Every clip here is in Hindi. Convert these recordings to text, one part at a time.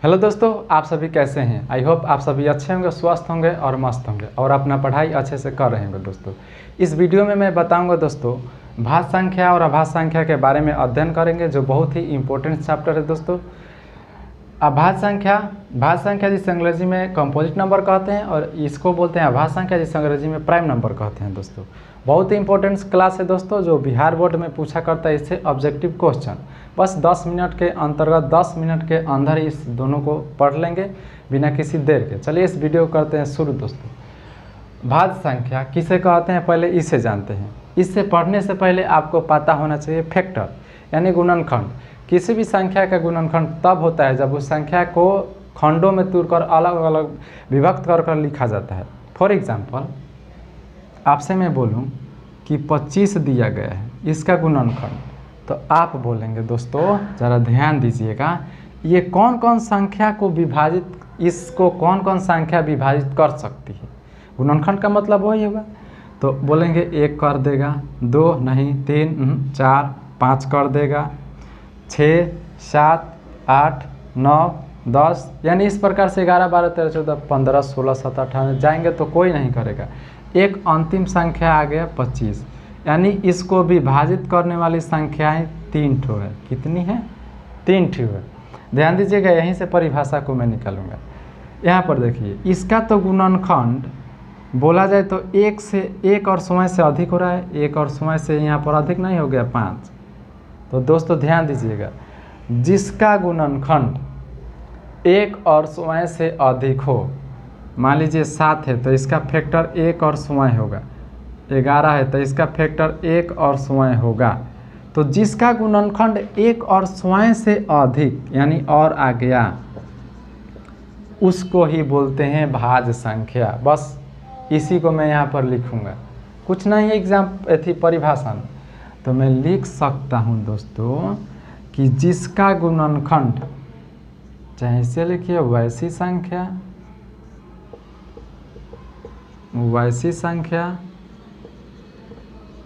हेलो दोस्तों, आप सभी कैसे हैं। आई होप आप सभी अच्छे होंगे, स्वस्थ होंगे और मस्त होंगे और अपना पढ़ाई अच्छे से कर रहे होंगे। दोस्तों इस वीडियो में मैं बताऊंगा दोस्तों भाज्य संख्या और अभाज्य संख्या के बारे में अध्ययन करेंगे, जो बहुत ही इंपॉर्टेंट चैप्टर है। दोस्तों भाज्य संख्या जिसे अंग्रेजी में कंपोजिट नंबर कहते हैं और इसको बोलते हैं अभाज्य संख्या, जिसे अंग्रेजी में प्राइम नंबर कहते हैं। दोस्तों बहुत ही इंपॉर्टेंट क्लास है दोस्तों, जो बिहार बोर्ड में पूछा करता है इससे ऑब्जेक्टिव क्वेश्चन। बस 10 मिनट के अंतर्गत 10 मिनट के अंदर इस दोनों को पढ़ लेंगे बिना किसी देर के। चलिए इस वीडियो को करते हैं शुरू। दोस्तों भाज्य संख्या किसे कहते हैं, पहले इसे जानते हैं। इससे पढ़ने से पहले आपको पता होना चाहिए फैक्टर यानी गुणनखंड। किसी भी संख्या का गुणनखंड तब होता है जब उस संख्या को खंडों में तोड़कर अलग अलग विभक्त कर लिखा जाता है। फॉर एग्जाम्पल आपसे मैं बोलूं कि 25 दिया गया है, इसका गुणनखंड, तो आप बोलेंगे दोस्तों ज़रा ध्यान दीजिएगा, ये कौन कौन संख्या को विभाजित, इसको कौन कौन संख्या विभाजित कर सकती है। गुणनखंड का मतलब वही होगा। तो बोलेंगे 1 कर देगा, 2 नहीं, 3 4 5 कर देगा, 6 7 8 9 10, यानी इस प्रकार से 11 12 13 14 15 16 17 18 जाएंगे तो कोई नहीं करेगा। एक अंतिम संख्या आ गया 25, यानी इसको विभाजित करने वाली संख्याएं 3 ठो है। कितनी है? 3 ठो है। ध्यान दीजिएगा, यहीं से परिभाषा को मैं निकालूंगा। यहाँ पर देखिए, इसका तो गुणनखंड बोला जाए तो 1 और समय से अधिक हो रहा है। 1 और समय से यहाँ पर अधिक नहीं हो गया 5। तो दोस्तों ध्यान दीजिएगा, जिसका गुणनखंड 1 और समय से अधिक हो, मान लीजिए 7 है तो इसका फैक्टर 1 और समय होगा। 11 है तो इसका फैक्टर 1 और समय होगा। तो जिसका गुणनखंड 1 और समय से अधिक यानी और आ गया, उसको ही बोलते हैं भाज्य संख्या। बस इसी को मैं यहाँ पर लिखूँगा, कुछ नहीं है परिभाषा में। तो मैं लिख सकता हूँ दोस्तों कि जिसका गुणनखंड, चाहे इसे लिखिए वैसी संख्या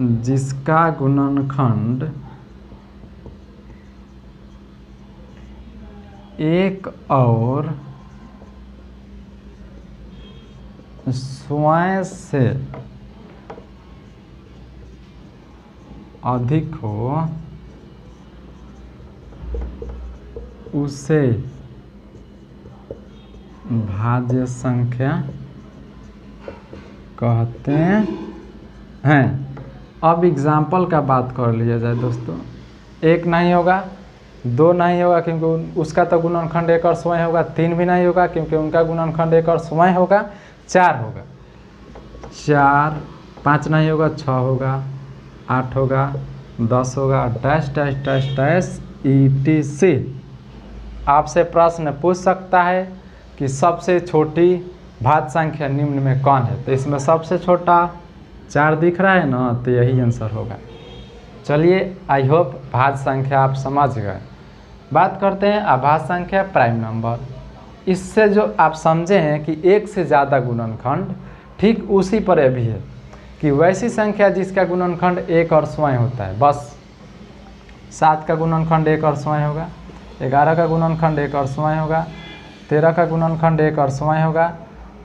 जिसका गुणनखंड 1 और स्वयं से अधिक हो, उसे भाज्य संख्या कहते हैं। अब एग्जाम्पल का बात कर लिया जाए दोस्तों, 1 नहीं होगा, 2 नहीं होगा क्योंकि उसका तो गुणनखंड 1 और समय होगा, 3 भी नहीं होगा क्योंकि उनका गुणनखंड 1 और समय होगा, 4 होगा, 5 नहीं होगा, 6 होगा, 8 होगा, 10 होगा, dash dash dash dash ETC। आपसे प्रश्न पूछ सकता है कि सबसे छोटी भाज्य संख्या निम्न में कौन है, तो इसमें सबसे छोटा 4 दिख रहा है ना, तो यही आंसर होगा। चलिए आई होप भाज्य संख्या आप समझ गए। बात करते हैं अभाज्य संख्या प्राइम नंबर। इससे जो आप समझे हैं कि 1 से ज़्यादा गुणनखंड, ठीक उसी पर यह भी है कि वैसी संख्या जिसका गुणनखंड 1 और स्वयं होता है। बस 7 का गुणनखंड 1 और स्वयं होगा, 11 का गुणनखंड 1 और स्वयं होगा, 13 का गुणनखंड 1 और स्वयं होगा।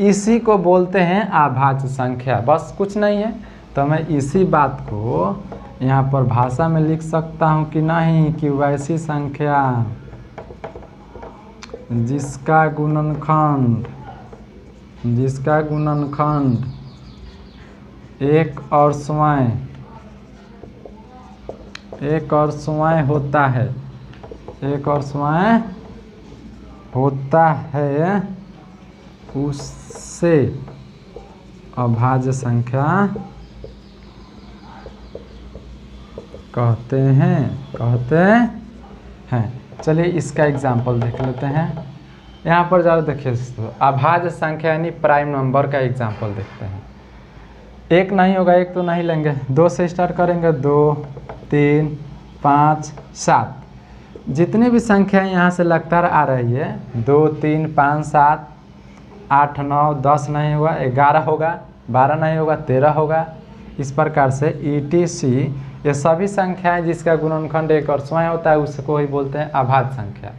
इसी को बोलते हैं अभाज्य संख्या। बस कुछ नहीं है। तो मैं इसी बात को यहाँ पर भाषा में लिख सकता हूँ कि नहीं, कि वैसी संख्या जिसका गुणनखंड 1 और स्वयं होता है, 1 और स्वयं होता है, उससे अभाज्य संख्या कहते हैं। चलिए इसका एग्जाम्पल देख लेते हैं। यहाँ पर ज़रा देखिए दोस्तों, अभाज्य संख्या यानी प्राइम नंबर का एग्जाम्पल देखते हैं। 1 नहीं होगा, 1 तो नहीं लेंगे, 2 से स्टार्ट करेंगे, 2 3 5 7। जितनी भी संख्या यहाँ से लगातार आ रही है, 2 3 5 7 8 9 10 नहीं होगा, 11 होगा, 12 नहीं होगा, 13 होगा। इस प्रकार से ETC ये सभी संख्याएं जिसका गुणनखंड 1 और स्वयं होता है उसको ही बोलते हैं अभाज्य संख्या।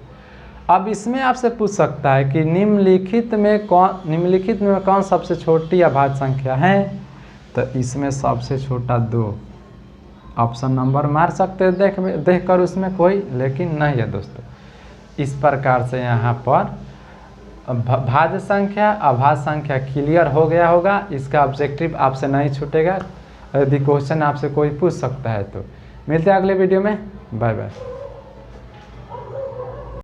अब इसमें आपसे पूछ सकता है कि निम्नलिखित में कौन सबसे छोटी अभाज्य संख्या है। तो इसमें सबसे छोटा 2 ऑप्शन नंबर मार सकते हैं देख कर उसमें कोई, लेकिन नहीं है दोस्तों। इस प्रकार से यहाँ पर भाज्य संख्या अभाज्य संख्या क्लियर हो गया होगा। इसका ऑब्जेक्टिव आपसे नहीं छूटेगा। यदि क्वेश्चन आपसे कोई पूछ सकता है तो। मिलते हैं अगले वीडियो में। Bye bye.